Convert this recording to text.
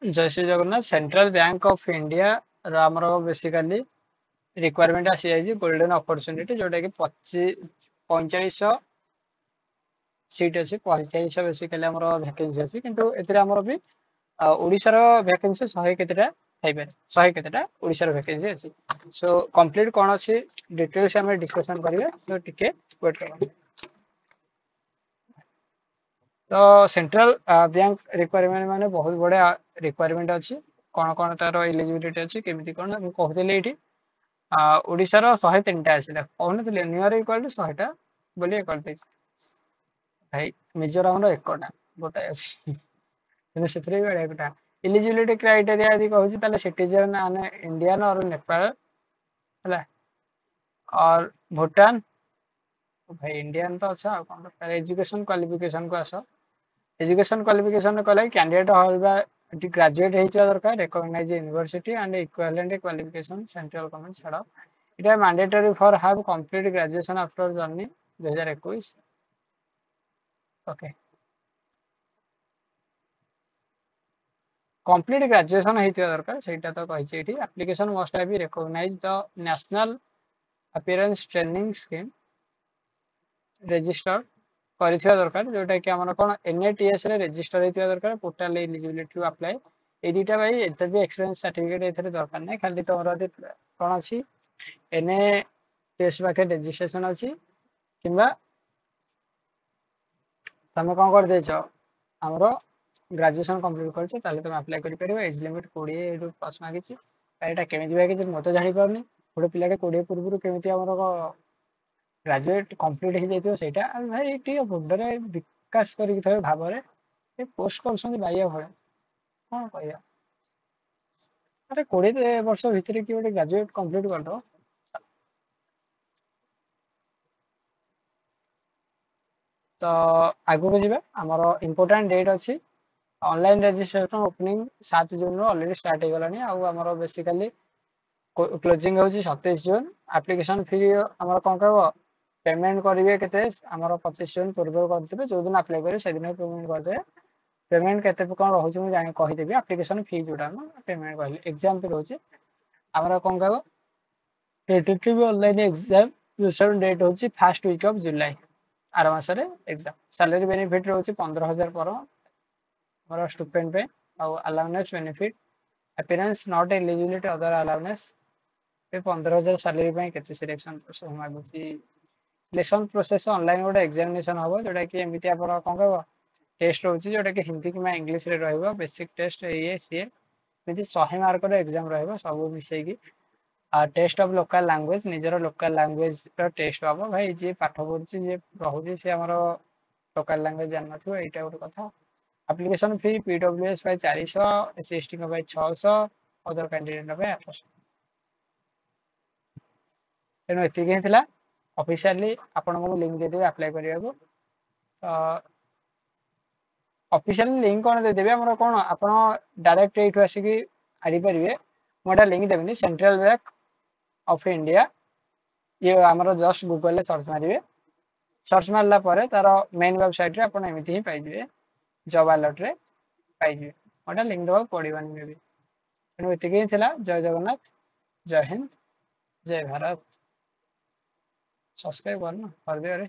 जय Shri Jagannath central bank of India आमर basically requirement आसी जाइए गोल्डन अपॉर्चुनिटी जोटा कि 45 सीट अच्छी 45 बेसिकली आमर वैकेंसी अच्छी किंतु एतिर आमर भी ओडिशार वैकेंसी 100 केतेटा थाइपारे 100 केतेटा ओडिशार वैकेंसी अच्छी सो कंप्लीट कौन अच्छी डिटेल्स आम डिस्कशन करिवे सो टिके वेट कर तो सेंट्रल बैंक रिक्वायरमेंट माने बहुत बड़े रिक्वायरमेंट अच्छी कौन कौन तार एलिजिबिलिटी अच्छी केमिति कौन मु कहथिले एठी ओडिशार 103टा आसिला कहनथिले नियर इक्वल टू 100टा बोली करते भाई मिजोराम रो एकटा गोटा अछि तेने सेथरे बेले एकटा एलिजिबिलिटी क्राइटेरिया यदि कहूची ताले सिटीजन आने इंडियन और नेपाल हला और भूटान भाई इंडियन तो अच्छा कौन एजुकेशन क्वालिफिकेशन को आस एजुकेशन क्वालिफिकेशन कले कैंडिडेट हलबा ग्रेजुएट होइतिबा दरकार recognise university and equivalent qualification central government छाड़ it is mandatory for have complete graduation after journey 2021 okay complete graduation होइतिबा दरकार सेटा तो कहिछि एठी application must have be recognise the national appearance training scheme register କରିଥିବା ଦରକାର ଯୋଉଟା କି ଆମର କଣ NATS ରେ ରେଜିଷ୍ଟର ହେଇଥିବା ଦରକାର ପୋର୍ଟାଲ ଏଲିଜିବିଲିଟି ଆପ୍ଲାଏ এই দুইটা ভাই এতে বি এক্সপেরিয়েন্স সার্টিফিকেট এতে দরকার নাই খালি তোমার যদি কোন আছে NATS পাখে রেজিস্ট্রেশন আছে কিংবা তুমি কোন করে দেছ ଆମର ଗ୍ରାଜୁଏସନ କମ୍ପ୍ଲିଟ କରିଛ ତାହେଲେ ତମେ ଆପ୍ଲାଏ କରିପାରିବ ଏଜ୍ ଲିମିଟ୍ 20 ରୁ ପ୍ଲସ ମାଗିଛି ଏଇଟା କେମିତି ମାଗିଛି ମୁଁ ତ ଜାଣିପାରୁନି ଗୋଟେ ପିଲାଟେ 20 ପୂର୍ବରୁ କେମିତି ଆମର ग्रेजुएट कंप्लीट हो जाइए सहीटा भाई टे मुंडे विकास कर भाव में पोस्ट कर बाइया भाई कौन कह अरे 20 वर्ष भितर कि गोटे ग्रेजुएट कंप्लीट कर दो तो आगू जावा आमर इम्पोर्टाट डेट अच्छी ऑनलाइन रजिस्ट्रेशन ओपनिंग 7 जून ऑलरेडी स्टार्ट हो गलानी आमर बेसिकली क्लोजिंग होची 27 जून एप्लिकेशन फी आमर कौन कह पेमेंट करेंगे केते आमर 25 जून पूर्व करथिबे जो दिन अप्लाई करे से दिन पेमेंट करदे पेमेंट केते कोन रहउची मु जानि कहि देबी एप्लिकेशन फी जोटा हम पेमेंट कहली एग्जाम पे रहउची आमर कोन कहबो tentative online exam result date होची फर्स्ट वीक ऑफ जुलाई आर मास रे एग्जाम सैलरी बेनिफिट रहउची 15000 पर हमर स्टूडेंट पे और allowance benefit appearance not eligibility other allowance pay 15000 salary pay केते सिलेक्शन प्रोसेस मागुची सिलेक्शन प्रोसेस ऑनलाइन गोटे एग्जामिनेशन हम जोटा कि एमती आप कौन कह टेस्ट रोचे जोटा कि हिंदी कि इंग्लीश रे रहिबो बेसिक टेस्ट ये सी एमती 100 मार्क एग्जाम रहिबो सब मिसेकी टेस्ट ऑफ लोकल लैंग्वेज निजर लोकल लैंग्वेज टेस्ट हम भाई जी पाठ पढ़ुची जी रहुची से हमर लोकल लैंग्वेज जान नथिबो एटा गोटे कथा application fee PWS by 400 SST by 600 other candidate by 800 तेणु एतिक ही थिला ऑफिशियली आपण को लिंक दे देबे अप्लाई करिया को ऑफिशियली लिंक कोन दे देबे हमर कोन आपण डायरेक्ट एठु आसी की आरि परिबे मोटा लिंक देबेनी सेंट्रल बैंक ऑफ इंडिया ये हमर जस्ट गूगल ले सर्च मारिबे सर्च मारला परे तार मेन वेबसाइट रे आपण एमिति ही पाइ दिबे जॉब अलर्ट रे पाइ दिबे मोटा लिंक दवा पड़िबानी मे भी तेणु एतिक ही थिला जय जगन्नाथ जय हिंद जय भारत सब्सक्राइब करना कर दियो रे।